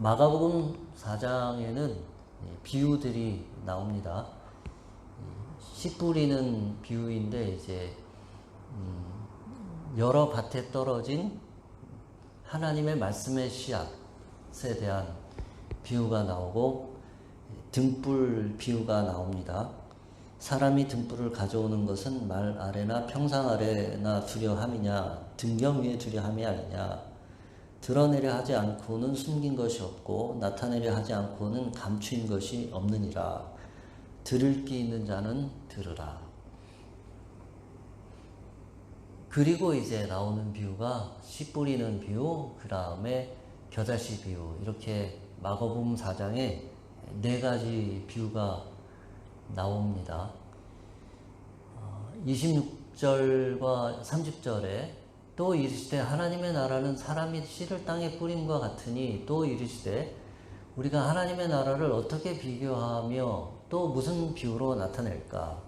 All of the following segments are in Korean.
마가복음 4장에는 비유들이 나옵니다. 씨 뿌리는 비유인데 이제 여러 밭에 떨어진 하나님의 말씀의 씨앗에 대한 비유가 나오고 등불 비유가 나옵니다. 사람이 등불을 가져오는 것은 말 아래나 평상 아래나 두려 함이냐 등경 위에 두려 함이 아니냐 드러내려 하지 않고는 숨긴 것이 없고 나타내려 하지 않고는 감추인 것이 없느니라. 들을 귀 있는 자는 들으라. 그리고 이제 나오는 비유가 씨 뿌리는 비유, 그 다음에 겨자씨 비유, 이렇게 마가복음 4장에 4가지 비유가 나옵니다. 26절과 30절에 또 이르시되 하나님의 나라는 사람이 씨를 땅에 뿌림과 같으니 또 이르시되 우리가 하나님의 나라를 어떻게 비교하며 또 무슨 비유로 나타낼까?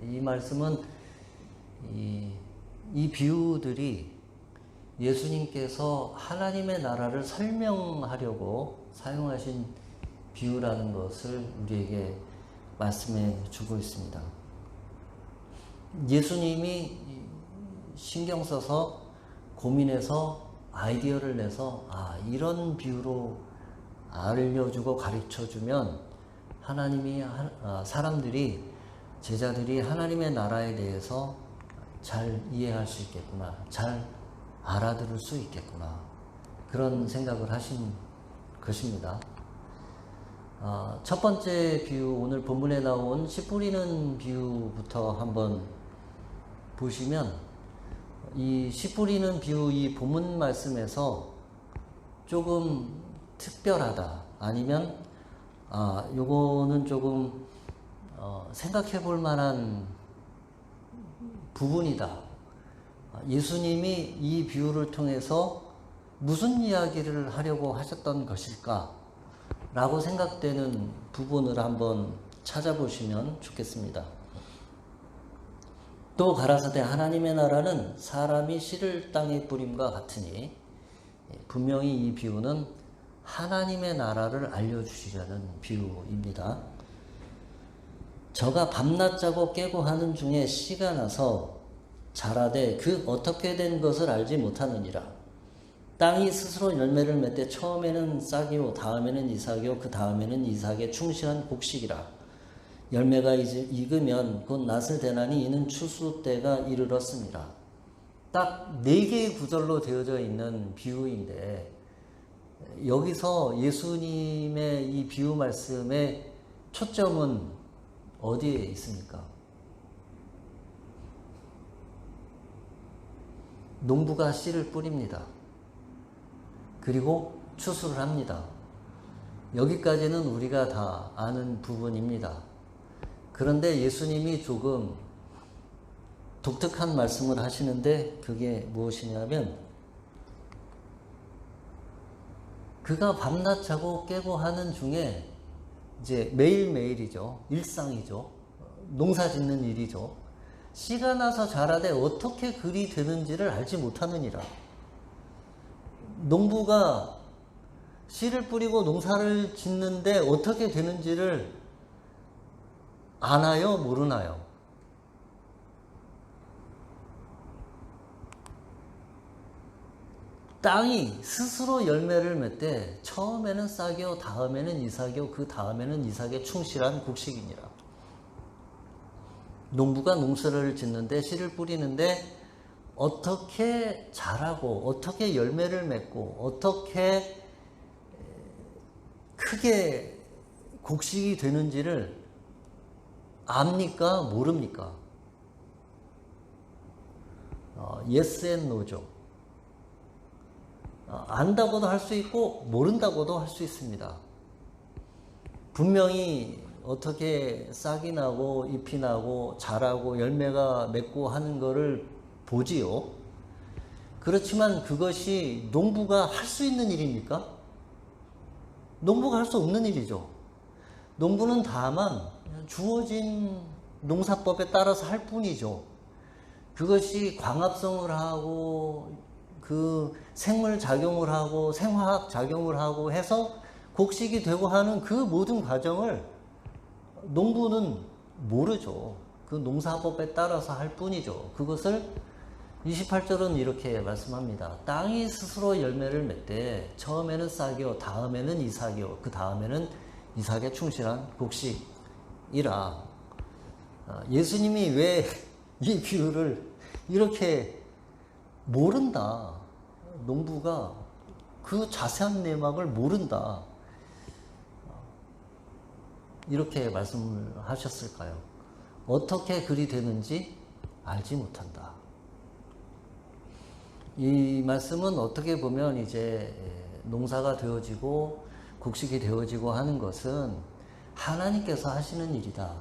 이 말씀은 이 비유들이 예수님께서 하나님의 나라를 설명하려고 사용하신 비유라는 것을 우리에게 말씀해 주고 있습니다. 예수님이 신경 써서 고민해서 아이디어를 내서 이런 비유로 알려주고 가르쳐주면 사람들이 제자들이 하나님의 나라에 대해서 잘 이해할 수 있겠구나, 잘 알아들을 수 있겠구나, 그런 생각을 하신 것입니다. 첫 번째 비유, 오늘 본문에 나온 씨 뿌리는 비유부터 한번 보시면 이 씨 뿌리는 비유, 이 본문 말씀에서 조금 특별하다, 아니면 요거는 조금 생각해 볼 만한 부분이다. 예수님이 이 비유를 통해서 무슨 이야기를 하려고 하셨던 것일까? 라고 생각되는 부분을 한번 찾아보시면 좋겠습니다. 또 가라사대 하나님의 나라는 사람이 씨를 땅에 뿌림과 같으니, 분명히 이 비유는 하나님의 나라를 알려주시려는 비유입니다. 저가 밤낮 자고 깨고 하는 중에 씨가 나서 자라되 그 어떻게 된 것을 알지 못하느니라. 땅이 스스로 열매를 맺되 처음에는 싹이요 다음에는 이삭이요 그 다음에는 이삭에 충실한 곡식이라. 열매가 익으면 곧 낫을 대나니 이는 추수 때가 이르렀습니다. 딱 4개의 구절로 되어져 있는 비유인데, 여기서 예수님의 이 비유 말씀의 초점은 어디에 있습니까? 농부가 씨를 뿌립니다. 그리고 추수를 합니다. 여기까지는 우리가 다 아는 부분입니다. 그런데 예수님이 조금 독특한 말씀을 하시는데, 그게 무엇이냐면, 그가 밤낮 자고 깨고 하는 중에 이제 매일매일이죠. 일상이죠. 농사 짓는 일이죠. 씨가 나서 자라되 어떻게 그리 되는지를 알지 못하느니라. 농부가 씨를 뿌리고 농사를 짓는데 어떻게 되는지를 아나요? 모르나요? 땅이 스스로 열매를 맺되 처음에는 싹이요 다음에는 이삭이요 그 다음에는 이삭에 충실한 곡식이니라. 농부가 농사를 짓는데 씨를 뿌리는데 어떻게 자라고 어떻게 열매를 맺고 어떻게 크게 곡식이 되는지를 압니까? 모릅니까? yes and no죠. 안다고도 할 수 있고 모른다고도 할 수 있습니다. 분명히 어떻게 싹이 나고 잎이 나고 자라고 열매가 맺고 하는 거를 보지요. 그렇지만 그것이 농부가 할 수 있는 일입니까? 농부가 할 수 없는 일이죠. 농부는 다만 주어진 농사법에 따라서 할 뿐이죠. 그것이 광합성을 하고 그 생물 작용을 하고 생화학 작용을 하고 해서 곡식이 되고 하는 그 모든 과정을 농부는 모르죠. 그 농사법에 따라서 할 뿐이죠. 그것을 28절은 이렇게 말씀합니다. 땅이 스스로 열매를 맺되 처음에는 싹이요 다음에는 이삭이요 그 다음에는 이삭에 충실한 곡식이라. 예수님이 왜 이 비유를 이렇게 모른다. 농부가 그 자세한 내막을 모른다. 이렇게 말씀을 하셨을까요? 어떻게 그리 되는지 알지 못한다. 이 말씀은 어떻게 보면 이제 농사가 되어지고 곡식이 되어지고 하는 것은 하나님께서 하시는 일이다.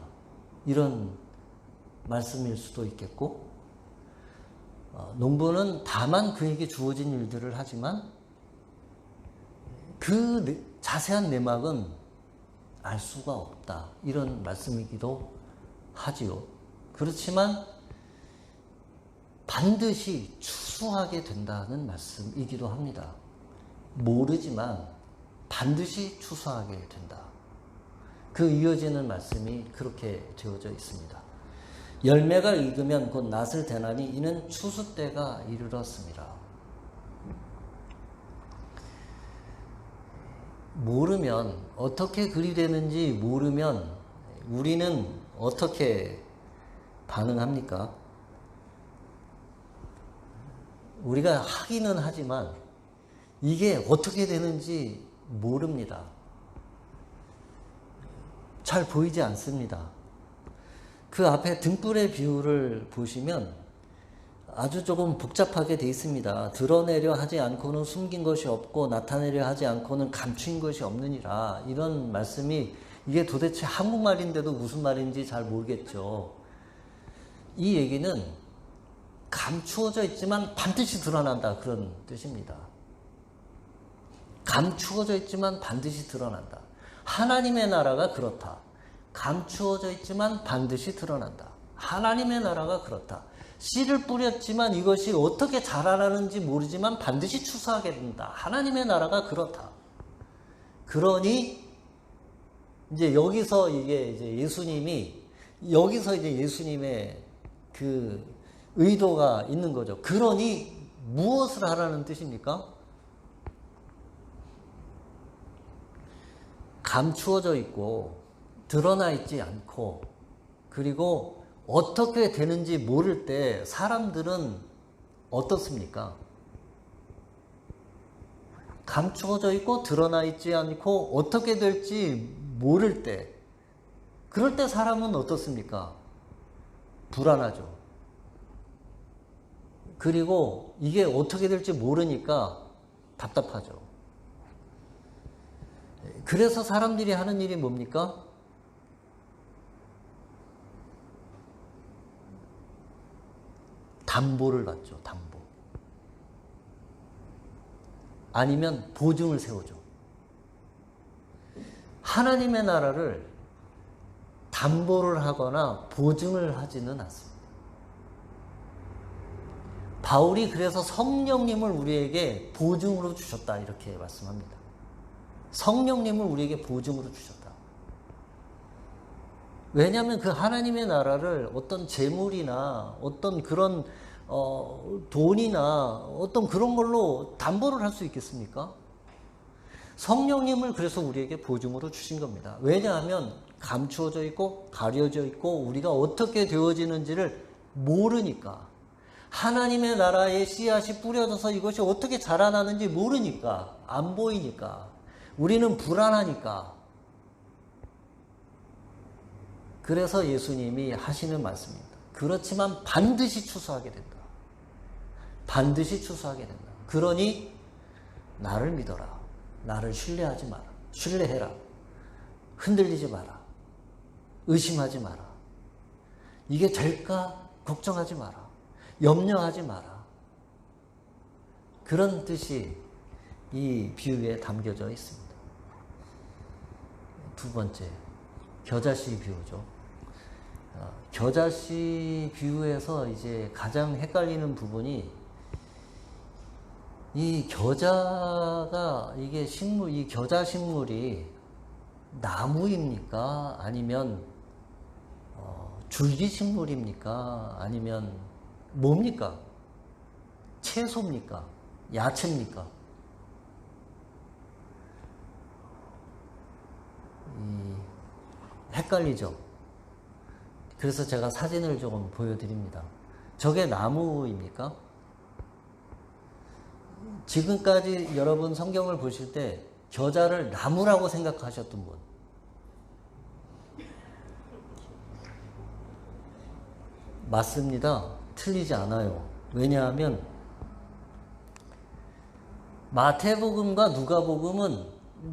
이런 말씀일 수도 있겠고, 농부는 다만 그에게 주어진 일들을 하지만 그 자세한 내막은 알 수가 없다. 이런 말씀이기도 하지요. 그렇지만 반드시 추수하게 된다는 말씀이기도 합니다. 모르지만 반드시 추수하게 된다. 그 이어지는 말씀이 그렇게 되어져 있습니다. 열매가 익으면 곧 낫을 대나니 이는 추수 때가 이르렀습니다. 모르면, 어떻게 그리 되는지 모르면 우리는 어떻게 반응합니까? 우리가 하기는 하지만 이게 어떻게 되는지 모릅니다. 잘 보이지 않습니다. 그 앞에 등불의 비유를 보시면 아주 조금 복잡하게 되어 있습니다. 드러내려 하지 않고는 숨긴 것이 없고 나타내려 하지 않고는 감추인 것이 없느니라. 이런 말씀이 이게 도대체 한국말인데도 무슨 말인지 잘 모르겠죠. 이 얘기는 감추어져 있지만 반드시 드러난다. 그런 뜻입니다. 감추어져 있지만 반드시 드러난다. 하나님의 나라가 그렇다. 감추어져 있지만 반드시 드러난다. 하나님의 나라가 그렇다. 씨를 뿌렸지만 이것이 어떻게 자라나는지 모르지만 반드시 추수하게 된다. 하나님의 나라가 그렇다. 그러니 이제 여기서 이게 이제 예수님의 그 의도가 있는 거죠. 그러니 무엇을 하라는 뜻입니까? 감추어져 있고 드러나 있지 않고 그리고 어떻게 되는지 모를 때 사람들은 어떻습니까? 감추어져 있고 드러나 있지 않고 어떻게 될지 모를 때, 그럴 때 사람은 어떻습니까? 불안하죠. 그리고 이게 어떻게 될지 모르니까 답답하죠. 그래서 사람들이 하는 일이 뭡니까? 담보를 받죠. 담보. 아니면 보증을 세우죠. 하나님의 나라를 담보를 하거나 보증을 하지는 않습니다. 바울이 그래서 성령님을 우리에게 보증으로 주셨다 이렇게 말씀합니다. 성령님을 우리에게 보증으로 주셨다. 왜냐하면 그 하나님의 나라를 어떤 재물이나 어떤 그런 돈이나 어떤 그런 걸로 담보를 할 수 있겠습니까? 성령님을 그래서 우리에게 보증으로 주신 겁니다. 왜냐하면 감추어져 있고 가려져 있고 우리가 어떻게 되어지는지를 모르니까, 하나님의 나라의 씨앗이 뿌려져서 이것이 어떻게 자라나는지 모르니까, 안 보이니까, 우리는 불안하니까. 그래서 예수님이 하시는 말씀입니다. 그렇지만 반드시 추수하게 된다. 반드시 추수하게 된다. 그러니 나를 믿어라. 나를 신뢰하지 마라. 신뢰해라. 흔들리지 마라. 의심하지 마라. 이게 될까? 걱정하지 마라. 염려하지 마라. 그런 뜻이 이 비유에 담겨져 있습니다. 두 번째, 겨자씨 비유죠. 겨자씨 비유에서 이제 가장 헷갈리는 부분이 이 겨자가 이게 식물, 이 겨자 식물이 나무입니까? 아니면 줄기 식물입니까? 아니면 뭡니까? 채소입니까? 야채입니까? 헷갈리죠? 그래서 제가 사진을 조금 보여드립니다. 저게 나무입니까? 지금까지 여러분 성경을 보실 때 겨자를 나무라고 생각하셨던 분? 맞습니다. 틀리지 않아요. 왜냐하면 마태복음과 누가복음은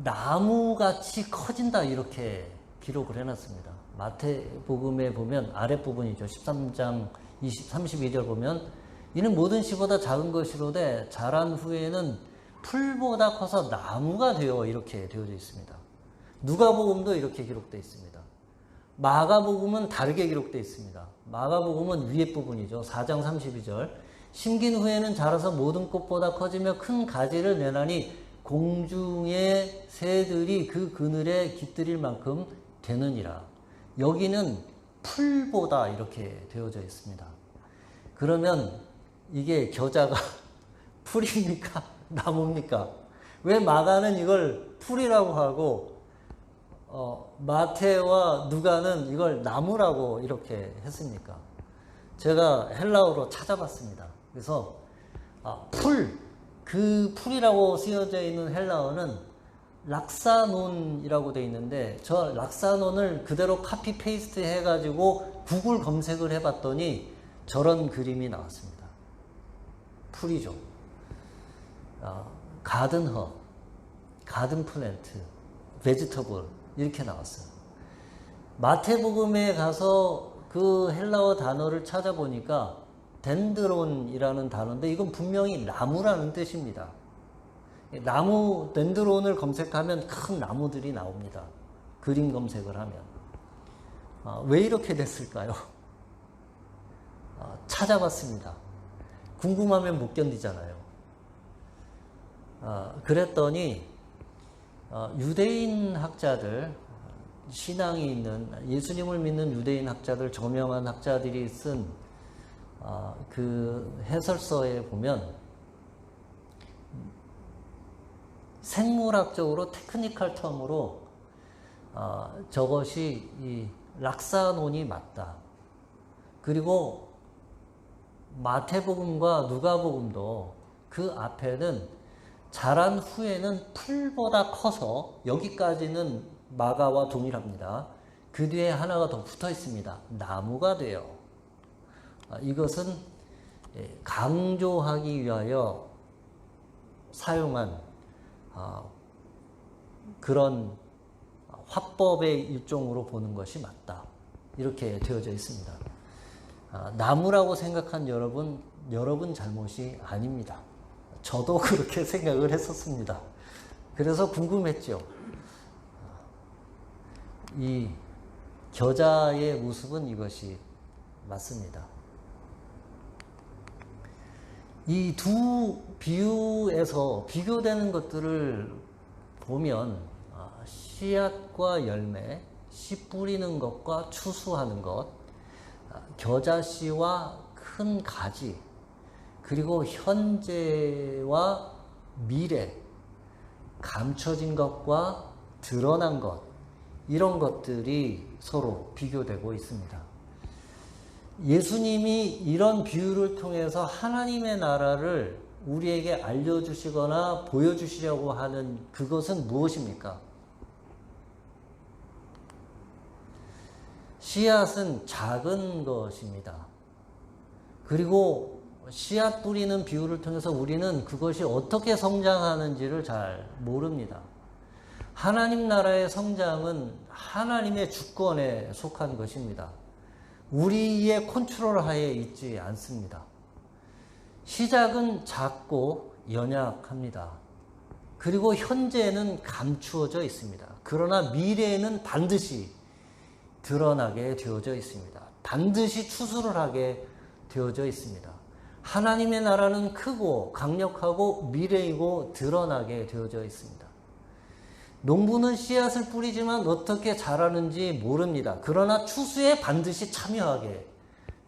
나무같이 커진다 이렇게 기록을 해놨습니다. 마태복음에 보면 아랫부분이죠. 13장 32절 보면 이는 모든 씨보다 작은 것이로되 자란 후에는 풀보다 커서 나무가 되어 이렇게 되어져 있습니다. 누가복음도 이렇게 기록되어 있습니다. 마가복음은 다르게 기록되어 있습니다. 마가복음은 위에 부분이죠. 4장 32절 심긴 후에는 자라서 모든 꽃보다 커지며 큰 가지를 내나니 공중의 새들이 그 그늘에 깃들일 만큼 되느니라. 여기는 풀보다 이렇게 되어져 있습니다. 그러면 이게 겨자가 풀입니까? 나무입니까? 왜 마가는 이걸 풀이라고 하고 마태와 누가는 이걸 나무라고 이렇게 했습니까? 제가 헬라어로 찾아봤습니다. 그래서 그 풀이라고 쓰여져 있는 헬라어는 락사논이라고 되어 있는데 저 락사논을 그대로 카피 페이스트 해가지고 구글 검색을 해봤더니 저런 그림이 나왔습니다. 풀이죠. 가든허, 가든 플랜트, 베지터블 이렇게 나왔어요. 마태복음에 가서 그 헬라어 단어를 찾아보니까 덴드론이라는 단어인데 이건 분명히 나무라는 뜻입니다. 나무, 덴드론을 검색하면 큰 나무들이 나옵니다. 그림 검색을 하면. 왜 이렇게 됐을까요? 찾아봤습니다. 궁금하면 못 견디잖아요. 그랬더니 유대인 학자들, 신앙이 있는 예수님을 믿는 유대인 학자들, 저명한 학자들이 쓴 그 해설서에 보면 생물학적으로 테크니컬 텀으로 저것이 이 락사논이 맞다. 그리고 마태복음과 누가복음도 그 앞에는 자란 후에는 풀보다 커서 여기까지는 마가와 동일합니다. 그 뒤에 하나가 더 붙어 있습니다. 나무가 돼요. 이것은 강조하기 위하여 사용한 그런 화법의 일종으로 보는 것이 맞다. 이렇게 되어져 있습니다. 나무라고 생각한 여러분 잘못이 아닙니다. 저도 그렇게 생각을 했었습니다. 그래서 궁금했죠. 이 겨자의 모습은 이것이 맞습니다. 이 두 비유에서 비교되는 것들을 보면 씨앗과 열매, 씨 뿌리는 것과 추수하는 것, 겨자씨와 큰 가지, 그리고 현재와 미래, 감춰진 것과 드러난 것, 이런 것들이 서로 비교되고 있습니다. 예수님이 이런 비유를 통해서 하나님의 나라를 우리에게 알려주시거나 보여주시려고 하는 그것은 무엇입니까? 씨앗은 작은 것입니다. 그리고 씨앗 뿌리는 비유를 통해서 우리는 그것이 어떻게 성장하는지를 잘 모릅니다. 하나님 나라의 성장은 하나님의 주권에 속한 것입니다. 우리의 컨트롤 하에 있지 않습니다. 시작은 작고 연약합니다. 그리고 현재는 감추어져 있습니다. 그러나 미래에는 반드시 드러나게 되어져 있습니다. 반드시 추수를 하게 되어져 있습니다. 하나님의 나라는 크고 강력하고 미래이고 드러나게 되어져 있습니다. 농부는 씨앗을 뿌리지만 어떻게 자라는지 모릅니다. 그러나 추수에 반드시 참여하게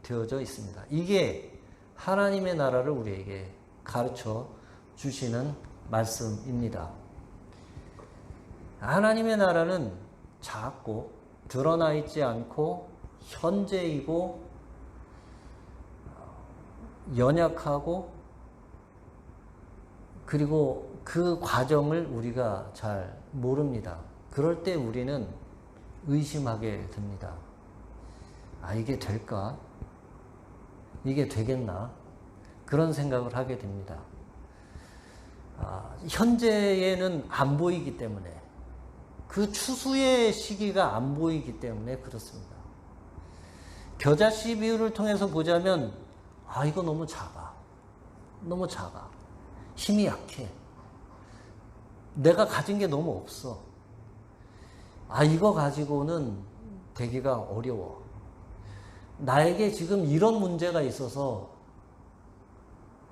되어져 있습니다. 이게 하나님의 나라를 우리에게 가르쳐 주시는 말씀입니다. 하나님의 나라는 작고 드러나 있지 않고 현재이고 연약하고 그리고 그 과정을 우리가 잘 모릅니다. 그럴 때 우리는 의심하게 됩니다. 아, 이게 될까? 이게 되겠나? 그런 생각을 하게 됩니다. 현재에는 안 보이기 때문에, 그 추수의 시기가 안 보이기 때문에 그렇습니다. 겨자씨 비유를 통해서 보자면 이거 너무 작아. 너무 작아. 힘이 약해. 내가 가진 게 너무 없어. 이거 가지고는 되기가 어려워. 나에게 지금 이런 문제가 있어서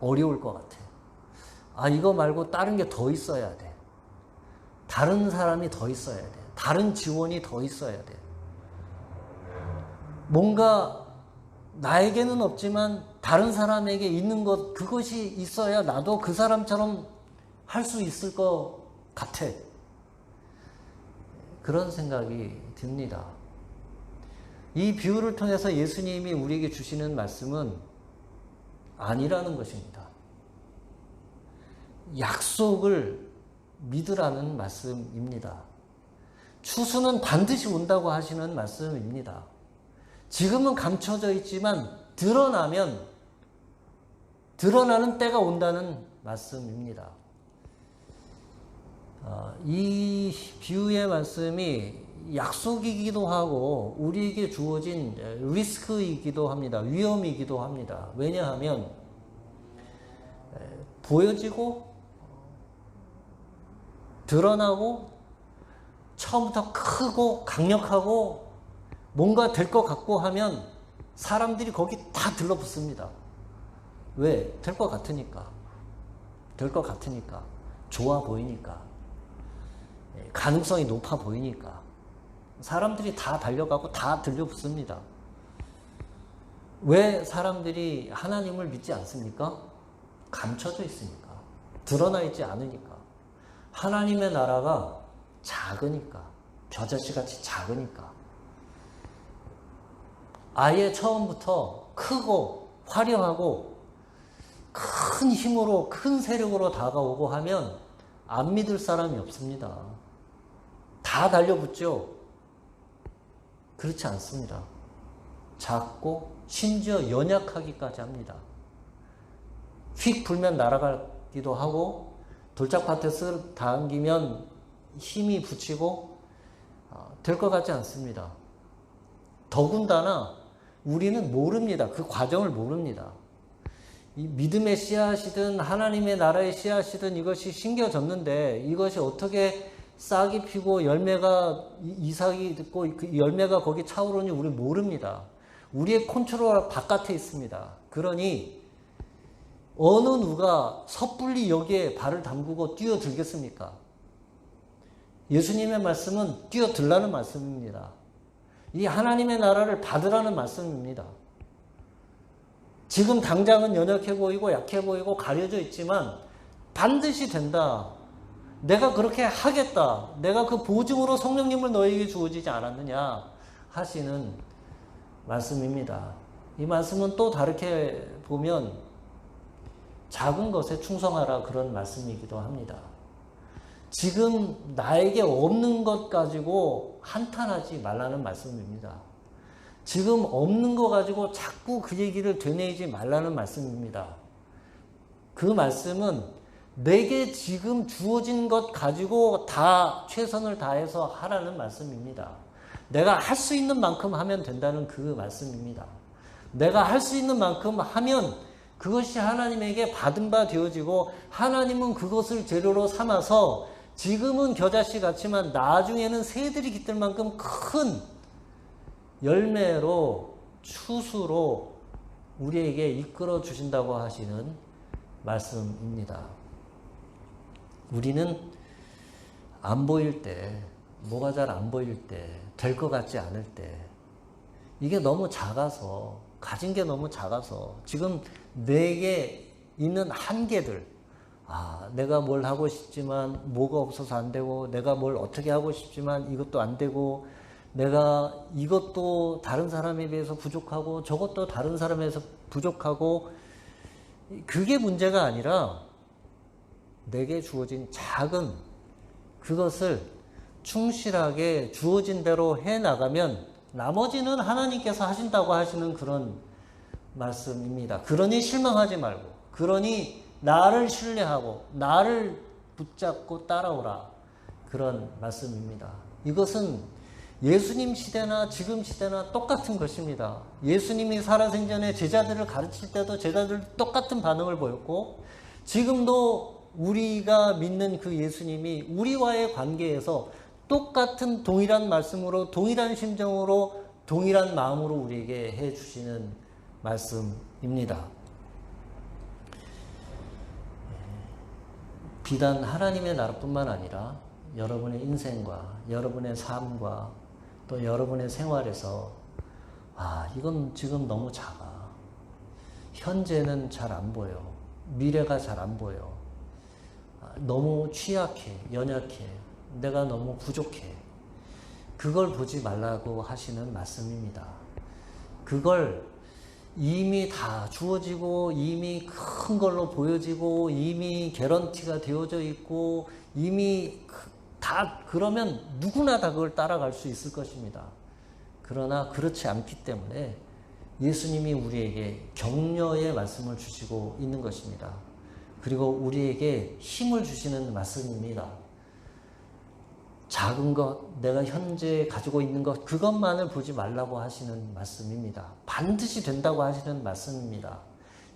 어려울 것 같아. 이거 말고 다른 게 더 있어야 돼. 다른 사람이 더 있어야 돼. 다른 지원이 더 있어야 돼. 뭔가 나에게는 없지만 다른 사람에게 있는 것, 그것이 있어야 나도 그 사람처럼 할 수 있을 것 같아. 그런 생각이 듭니다. 이 비유를 통해서 예수님이 우리에게 주시는 말씀은 아니라는 것입니다. 약속을 믿으라는 말씀입니다. 추수는 반드시 온다고 하시는 말씀입니다. 지금은 감춰져 있지만 드러나는 때가 온다는 말씀입니다. 이 비유의 말씀이 약속이기도 하고 우리에게 주어진 리스크이기도 합니다. 위험이기도 합니다. 왜냐하면 보여지고 드러나고 처음부터 크고 강력하고 뭔가 될 것 같고 하면 사람들이 거기 다 들러붙습니다. 왜? 될 것 같으니까. 될 것 같으니까. 좋아 보이니까. 가능성이 높아 보이니까. 사람들이 다 달려가고 다 들려붙습니다. 왜 사람들이 하나님을 믿지 않습니까? 감춰져 있으니까. 드러나 있지 않으니까. 하나님의 나라가 작으니까. 겨자씨같이 작으니까. 아예 처음부터 크고 화려하고 큰 힘으로 큰 세력으로 다가오고 하면 안 믿을 사람이 없습니다. 다 달려붙죠. 그렇지 않습니다. 작고 심지어 연약하기까지 합니다. 휙 불면 날아가기도 하고 돌짝밭에 쓱 당기면 힘이 붙이고 될 것 같지 않습니다. 더군다나 우리는 모릅니다. 그 과정을 모릅니다. 이 믿음의 씨앗이든 하나님의 나라의 씨앗이든 이것이 심겨졌는데 이것이 어떻게 싹이 피고 열매가 이삭이 듣고 그 열매가 거기 차오르니 우리 모릅니다. 우리의 컨트롤 바깥에 있습니다. 그러니 어느 누가 섣불리 여기에 발을 담그고 뛰어들겠습니까? 예수님의 말씀은 뛰어들라는 말씀입니다. 이 하나님의 나라를 받으라는 말씀입니다. 지금 당장은 연약해 보이고 약해 보이고 가려져 있지만 반드시 된다. 내가 그렇게 하겠다. 내가 그 보증으로 성령님을 너에게 주어지지 않았느냐 하시는 말씀입니다. 이 말씀은 또 다르게 보면 작은 것에 충성하라 그런 말씀이기도 합니다. 지금 나에게 없는 것 가지고 한탄하지 말라는 말씀입니다. 지금 없는 거 가지고 자꾸 그 얘기를 되뇌이지 말라는 말씀입니다. 그 말씀은 내게 지금 주어진 것 가지고 다 최선을 다해서 하라는 말씀입니다. 내가 할 수 있는 만큼 하면 된다는 그 말씀입니다. 내가 할 수 있는 만큼 하면 그것이 하나님에게 받은 바 되어지고 하나님은 그것을 재료로 삼아서 지금은 겨자씨 같지만 나중에는 새들이 깃들 만큼 큰 열매로 추수로 우리에게 이끌어 주신다고 하시는 말씀입니다. 우리는 안 보일 때, 뭐가 잘 안 보일 때, 될 것 같지 않을 때, 이게 너무 작아서, 가진 게 너무 작아서, 지금 내게 있는 한계들, 내가 뭘 하고 싶지만 뭐가 없어서 안 되고, 내가 뭘 어떻게 하고 싶지만 이것도 안 되고, 내가 이것도 다른 사람에 비해서 부족하고, 저것도 다른 사람에서 부족하고, 그게 문제가 아니라 내게 주어진 작은 그것을 충실하게 주어진 대로 해 나가면 나머지는 하나님께서 하신다고 하시는 그런 말씀입니다. 그러니 실망하지 말고, 그러니 나를 신뢰하고 나를 붙잡고 따라오라, 그런 말씀입니다. 이것은 예수님 시대나 지금 시대나 똑같은 것입니다. 예수님이 살아생전에 제자들을 가르칠 때도 제자들 똑같은 반응을 보였고, 지금도 우리가 믿는 그 예수님이 우리와의 관계에서 똑같은 동일한 말씀으로, 동일한 심정으로, 동일한 마음으로 우리에게 해주시는 말씀입니다. 비단 하나님의 나라뿐만 아니라 여러분의 인생과 여러분의 삶과 또 여러분의 생활에서 이건 지금 너무 작아, 현재는 잘 안 보여, 미래가 잘 안 보여, 너무 취약해, 연약해, 내가 너무 부족해, 그걸 보지 말라고 하시는 말씀입니다. 그걸 이미 다 주어지고 이미 큰 걸로 보여지고 이미 개런티가 되어져 있고 이미 다 그러면 누구나 다 그걸 따라갈 수 있을 것입니다. 그러나 그렇지 않기 때문에 예수님이 우리에게 격려의 말씀을 주시고 있는 것입니다. 그리고 우리에게 힘을 주시는 말씀입니다. 작은 것, 내가 현재 가지고 있는 것, 그것만을 보지 말라고 하시는 말씀입니다. 반드시 된다고 하시는 말씀입니다.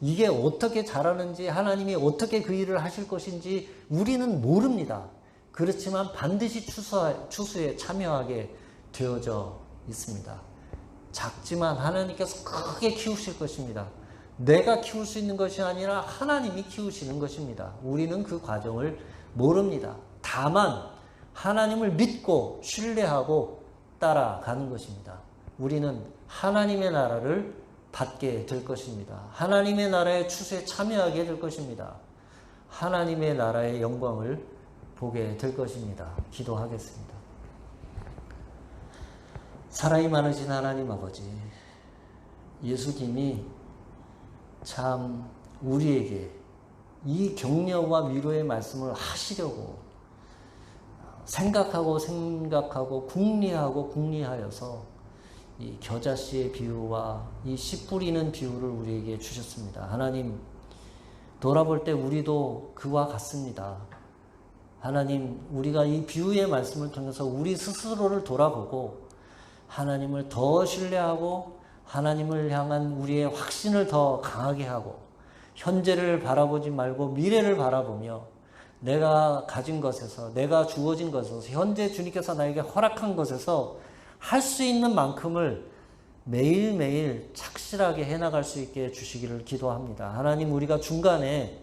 이게 어떻게 자라는지, 하나님이 어떻게 그 일을 하실 것인지 우리는 모릅니다. 그렇지만 반드시 추수에 참여하게 되어져 있습니다. 작지만 하나님께서 크게 키우실 것입니다. 내가 키울 수 있는 것이 아니라 하나님이 키우시는 것입니다. 우리는 그 과정을 모릅니다. 다만 하나님을 믿고 신뢰하고 따라가는 것입니다. 우리는 하나님의 나라를 받게 될 것입니다. 하나님의 나라의 추수에 참여하게 될 것입니다. 하나님의 나라의 영광을 보게 될 것입니다. 기도하겠습니다. 사랑이 많으신 하나님 아버지, 예수님이 참 우리에게 이 격려와 위로의 말씀을 하시려고 생각하고 궁리하여서 이 겨자씨의 비유와 이 씨 뿌리는 비유를 우리에게 주셨습니다. 하나님, 돌아볼 때 우리도 그와 같습니다. 하나님, 우리가 이 비유의 말씀을 통해서 우리 스스로를 돌아보고 하나님을 더 신뢰하고 하나님을 향한 우리의 확신을 더 강하게 하고 현재를 바라보지 말고 미래를 바라보며 내가 가진 것에서, 내가 주어진 것에서, 현재 주님께서 나에게 허락한 것에서 할 수 있는 만큼을 매일매일 착실하게 해나갈 수 있게 해주시기를 기도합니다. 하나님, 우리가 중간에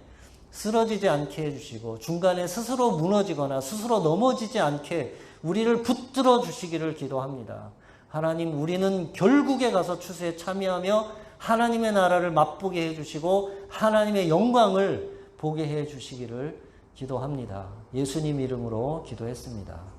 쓰러지지 않게 해주시고 중간에 스스로 무너지거나 스스로 넘어지지 않게 우리를 붙들어 주시기를 기도합니다. 하나님, 우리는 결국에 가서 추수에 참여하며 하나님의 나라를 맛보게 해주시고 하나님의 영광을 보게 해주시기를 기도합니다. 예수님 이름으로 기도했습니다.